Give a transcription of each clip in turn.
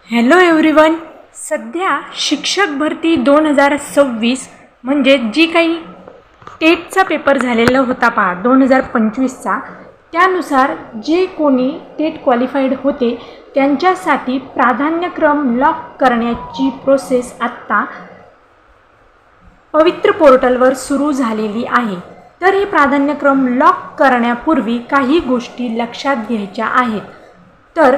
Hello everyone. सध्या शिक्षक भरती 2026 म्हणजे जी काही टेटचा पेपर झालेला होता पहा 2025चा, त्यानुसार जे कोणी टेट क्वालिफाईड होते त्यांच्यासाठी प्राधान्यक्रम लॉक करण्याची प्रोसेस आत्ता पवित्र पोर्टलवर सुरू झालेली आहे. तर हे प्राधान्यक्रम लॉक करण्यापूर्वी काही गोष्टी लक्षात घ्यायच्या आहेत. तर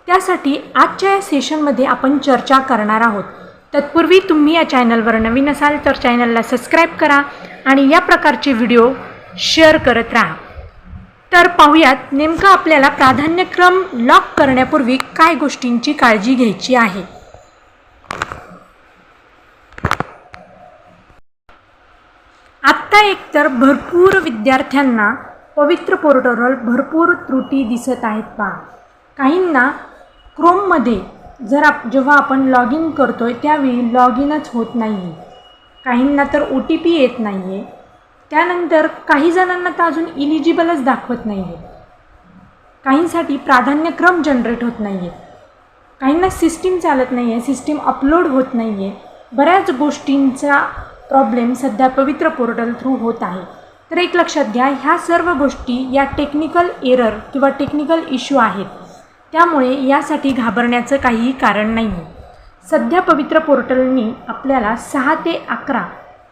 त्यासाठी आजच्या या सेशनमध्ये आपण चर्चा करणार आहोत. तत्पूर्वी तुम्ही या चॅनलवर नवीन असाल तर चॅनलला सबस्क्राईब करा आणि या प्रकारचे व्हिडिओ शेअर करत राहा. तर पाहूयात नेमकं आपल्याला प्राधान्यक्रम लॉक करण्यापूर्वी काय गोष्टींची काळजी घ्यायची आहे. आत्ता एकतर भरपूर विद्यार्थ्यांना पवित्र पोर्टलवर भरपूर त्रुटी दिसत आहेत पहा. काहींना क्रोममध्ये जेव्हा आपण लॉग इन करतोय त्यावेळी लॉग इनच होत नाही आहे. काहींना तर OTP येत नाही आहे. त्यानंतर काही जणांना तर अजून इलिजिबलच दाखवत नाही आहे. काहींसाठी प्राधान्यक्रम जनरेट होत नाही आहे. काहींना सिस्टीम चालत नाही आहे, सिस्टीम अपलोड होत नाही आहे. बऱ्याच गोष्टींचा प्रॉब्लेम सध्या पवित्र पोर्टल थ्रू होत आहे. तर एक लक्षात घ्या, ह्या सर्व गोष्टी या टेक्निकल एरर किंवा टेक्निकल इश्यू आहेत. त्यामुळे यासाठी घाबरण्याचं काहीही कारण नाही आहे. सध्या पवित्र पोर्टलनी आपल्याला 6 ते 11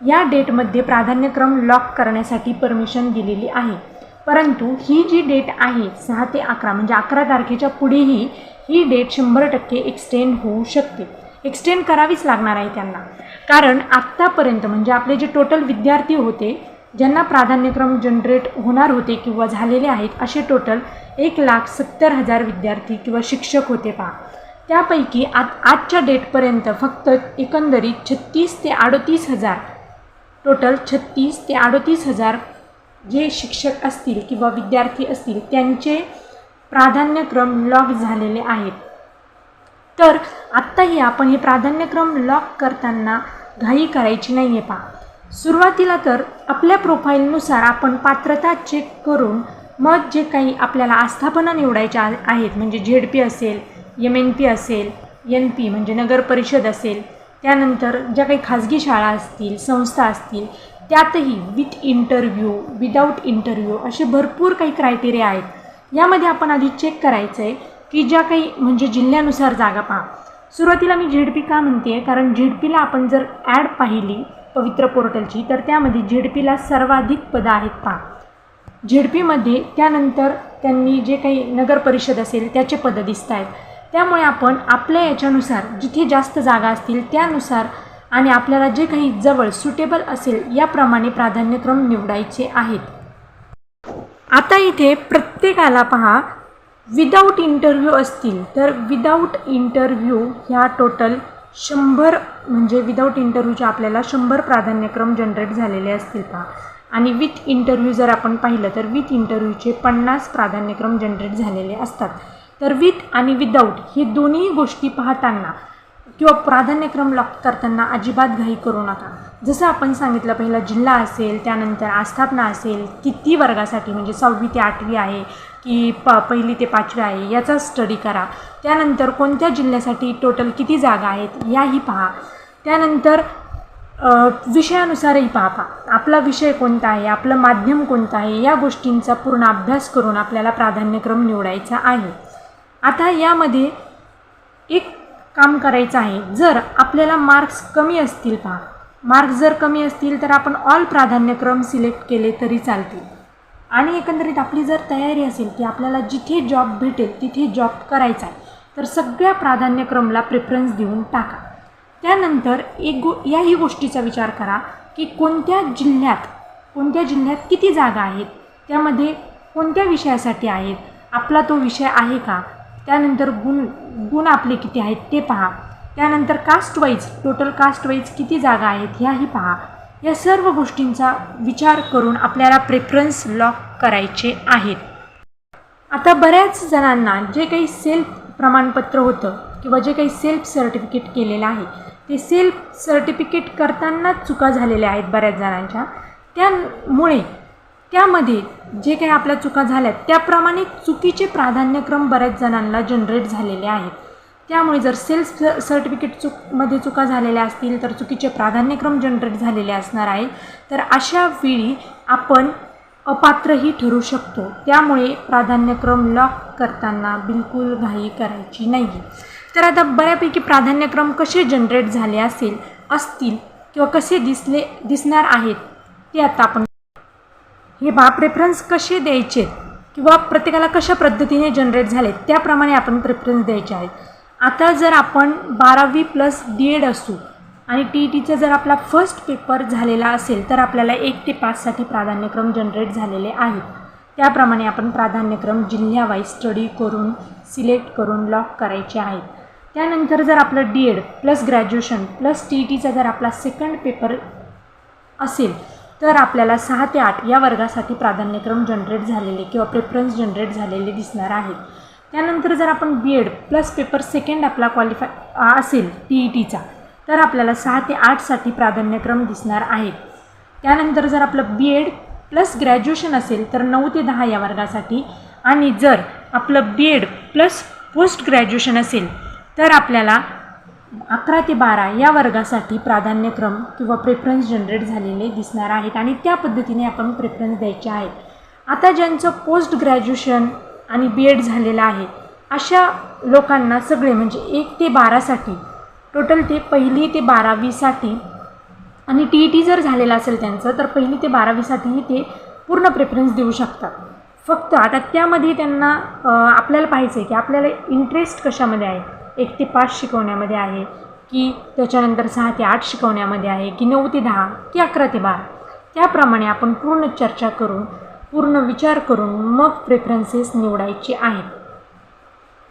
या डेटमध्ये प्राधान्यक्रम लॉक करण्यासाठी परमिशन दिलेली आहे. परंतु ही जी डेट आहे 6 ते 11 म्हणजे 11 तारखेच्या पुढेही ही डेट 100% एक्सटेंड होऊ शकते. एक्सटेंड करावीच लागणार आहे त्यांना. कारण आत्तापर्यंत म्हणजे आपले जे टोटल विद्यार्थी होते ज्यांना प्राधान्यक्रम जनरेट होणार होते किंवा झालेले आहेत असे टोटल 1,70,000 विद्यार्थी किंवा शिक्षक होते पहा. त्यापैकी आजच्या डेटपर्यंत फक्त एकंदरीत 36 ते 38 हजार टोटल 36 ते 38 हजार जे शिक्षक असतील किंवा विद्यार्थी असतील त्यांचे प्राधान्यक्रम लॉक झालेले आहेत. तर आत्ताही आपण हे प्राधान्यक्रम लॉक करताना घाई करायची नाही आहे पहा. सुरुवातीला तर आपल्या प्रोफाईलनुसार आपण पात्रता चेक करून मग जे काही आपल्याला आस्थापना निवडायच्या आहेत म्हणजे ZP असेल, MNP असेल, NP म्हणजे नगर परिषद असेल, त्यानंतर ज्या काही खाजगी शाळा असतील, संस्था असतील, त्यातही विथ इंटरव्ह्यू, विदाऊट इंटरव्ह्यू असे भरपूर काही क्रायटेरिया आहेत. यामध्ये आपण आधी चेक करायचं आहे की ज्या काही म्हणजे जिल्ह्यानुसार जागा पहा. सुरुवातीला मी ZP का म्हणते आहे, कारण ZPला आपण जर ॲड पाहिली पवित्र पोर्टलची तर त्यामध्ये ZPला सर्वाधिक पदं आहेत पहा. ZPमध्ये त्यानंतर त्यांनी जे काही नगर परिषद असेल त्याचे पदं दिसत आहेत. त्यामुळे आपण आपल्या याच्यानुसार जिथे जास्त जागा असतील त्यानुसार आणि आपल्याला जे काही जवळ सुटेबल असेल याप्रमाणे प्राधान्यक्रम निवडायचे आहेत. आता इथे प्रत्येकाला पहा विदाऊट इंटरव्ह्यू असतील तर विदाऊट इंटरव्ह्यू ह्या टोटल 100 म्हणजे विदाऊट इंटरव्ह्यूचे आपल्याला 100 प्राधान्यक्रम जनरेट झालेले असतील पहा. आणि विथ इंटरव्ह्यू जर आपण पाहिलं तर विथ इंटरव्ह्यूचे 50 प्राधान्यक्रम जनरेट झालेले असतात. तर विथ आणि विदाऊट हे दोन्ही गोष्टी पाहताना किंवा प्राधान्यक्रम लॉक करताना अजिबात घाई करू नका. जसं आपण सांगितलं पहिला जिल्हा असेल, त्यानंतर आस्थापना असेल, किती वर्गासाठी म्हणजे 6वी ते 8वी आहे की 1ली ते 5वी आहे याचा स्टडी करा. त्यानंतर कोणत्या जिल्ह्यासाठी टोटल किती जागा आहेत याही पहा. त्यानंतर विषयानुसारही पहा. आपला विषय कोणता आहे, आपलं माध्यम कोणतं आहे या गोष्टींचा पूर्ण अभ्यास करून आपल्याला प्राधान्यक्रम निवडायचा आहे. आता यामध्ये एक काम करायचं आहे. जर आपल्याला मार्क्स कमी असतील पहा, मार्क्स जर कमी असतील तर आपण ऑल प्राधान्यक्रम सिलेक्ट केले तरी चालतील. आणि एकंदरीत आपली जर तयारी असेल की आपल्याला जिथे जॉब भेटेल तिथे जॉब करायचा आहे तर सगळ्या प्राधान्यक्रमला प्रेफरन्स देऊन टाका. त्यानंतर याही गोष्टीचा विचार करा की कोणत्या जिल्ह्यात किती जागा आहेत, त्यामध्ये कोणत्या विषयासाठी आहेत, आपला तो विषय आहे का, त्यानंतर गुण आपले किती आहेत ते पहा. त्यानंतर कास्टवाईज टोटल कास्टवाईज किती जागा आहेत ह्याही पहा. या सर्व गोष्टींचा विचार करून आपल्याला प्रेफरन्स लॉक करायचे आहेत. आता बऱ्याच जणांना जे काही सेल्फ प्रमाणपत्र होतं किंवा जे काही सेल्फ सर्टिफिकेट केलेलं आहे ते सेल्फ सर्टिफिकेट करतानाच चुका झालेल्या आहेत बऱ्याच जणांच्या. त्यामुळे त्यामध्ये जे काही आपल्या चुका झाल्यात त्याप्रमाणे चुकीचे प्राधान्यक्रम बऱ्याच जणांना जनरेट झालेले आहेत. त्यामुळे जर सेल्फ सर्टिफिकेट मध्ये चुका झालेल्या असतील तर चुकीचे प्राधान्यक्रम जनरेट झालेले असणार आहे, तर अशा वेळी आपण अपात्रही ठरू शकतो. त्यामुळे प्राधान्यक्रम लॉक करताना बिलकुल घाई करायची नाही. तर आता बऱ्यापैकी प्राधान्यक्रम कसे जनरेट झाले असतील किंवा कसे दिसणार आहेत ते आता आपण हे प्रेफरन्स कसे द्यायचे किंवा प्रत्येकाला कशा पद्धतीने जनरेट झाले त्याप्रमाणे आपण प्रेफरन्स द्यायचे आहेत. आता जर आपण 12वी प्लस DED असू आणि TETचा जर आपला फर्स्ट पेपर झालेला असेल तर आपल्याला 1 ते 5साठी प्राधान्यक्रम जनरेट झालेले आहेत. त्याप्रमाणे आपण प्राधान्यक्रम जिल्ह्यावाईज स्टडी करून सिलेक्ट करून लॉक करायचे आहेत. त्यानंतर जर आपलं DED प्लस ग्रॅज्युएशन प्लस TETचा जर आपला सेकंड पेपर असेल तर आपल्याला 6 ते 8 या वर्गासाठी प्राधान्यक्रम जनरेट झालेले किंवा प्रेफरन्स जनरेट झालेले दिसणार आहेत. त्यानंतर जर आपण BED प्लस पेपर सेकंड आपला क्वालिफाय असेल TETचा तर आपल्याला 6 ते 8साठी प्राधान्यक्रम दिसणार आहेत. त्यानंतर जर आपलं BED प्लस ग्रॅज्युएशन असेल तर 9 ते 10 या वर्गासाठी आणि जर आपलं BED प्लस पोस्ट ग्रॅज्युएशन असेल तर आपल्याला 11 ते 12 या वर्गासाठी प्राधान्यक्रम किंवा प्रेफरन्स जनरेट झालेले दिसणार आहेत आणि त्या पद्धतीने आपण प्रेफरन्स द्यायचे आहेत. आता ज्यांचं पोस्ट ग्रॅज्युएशन आणि BED झालेलं आहे अशा लोकांना सगळे म्हणजे 1 ते 12साठी टोटल ते 1ली ते 12वीसाठी आणि TET जर झालेलं असेल त्यांचं तर 1ली ते 12वीसाठीही ते पूर्ण प्रेफरन्स देऊ शकतात. फक्त आता त्यामध्ये त्यांना आपल्याला पाहायचं आहे की आपल्याला इंटरेस्ट कशामध्ये आहे, 1 ते 5 शिकवण्यामध्ये आहे की त्याच्यानंतर 6 ते 8 शिकवण्यामध्ये आहे की 9 ते 10 की 11 ते 12. त्याप्रमाणे आपण पूर्ण चर्चा करून पूर्ण विचार करून मग प्रेफरन्सेस निवडायचे आहेत.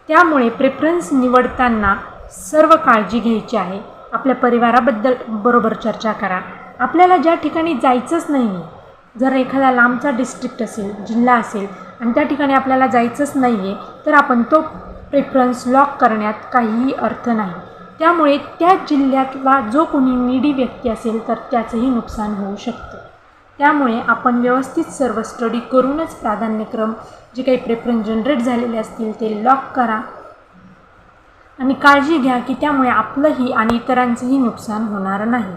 त्यामुळे प्रेफरन्स निवडताना सर्व काळजी घ्यायची आहे. आपल्या परिवाराबद्दल बरोबर चर्चा करा. आपल्याला ज्या ठिकाणी जायचंच नाही आहे, जर एखादा लांबचा डिस्ट्रिक्ट असेल, जिल्हा असेल आणि त्या ठिकाणी आपल्याला जायचंच नाही आहे तर आपण तो प्रेफरन्स लॉक करण्यात काहीही अर्थ नाही. त्यामुळे त्या जिल्ह्यातला जो कोणी नीडी व्यक्ती असेल तर त्याचंही नुकसान होऊ शकतं. त्यामुळे आपण व्यवस्थित सर्व स्टडी करूनच प्राधान्यक्रम जे काही प्रेफरन्स जनरेट झालेले असतील ते लॉक करा आणि काळजी घ्या की त्यामुळे आपलंही आणि इतरांचंही नुकसान होणार नाही.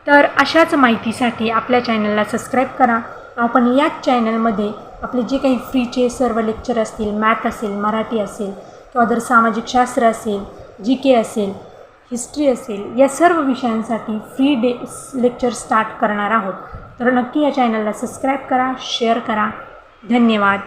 तर अशाच माहितीसाठी आपल्या चॅनलला सबस्क्राईब करा. आपण याच चॅनलमध्ये आपले जे काही फ्रीचे सर्व लेक्चर असतील, मॅथ असेल, मराठी असेल किंवा जर सामाजिक शास्त्र असेल, GK असेल, हिस्ट्री असेल, या सर्व विषयांसाठी फ्री लेक्चर स्टार्ट करणार आहोत. तर नक्की या चॅनलला सबस्क्राईब करा, शेअर करा. धन्यवाद.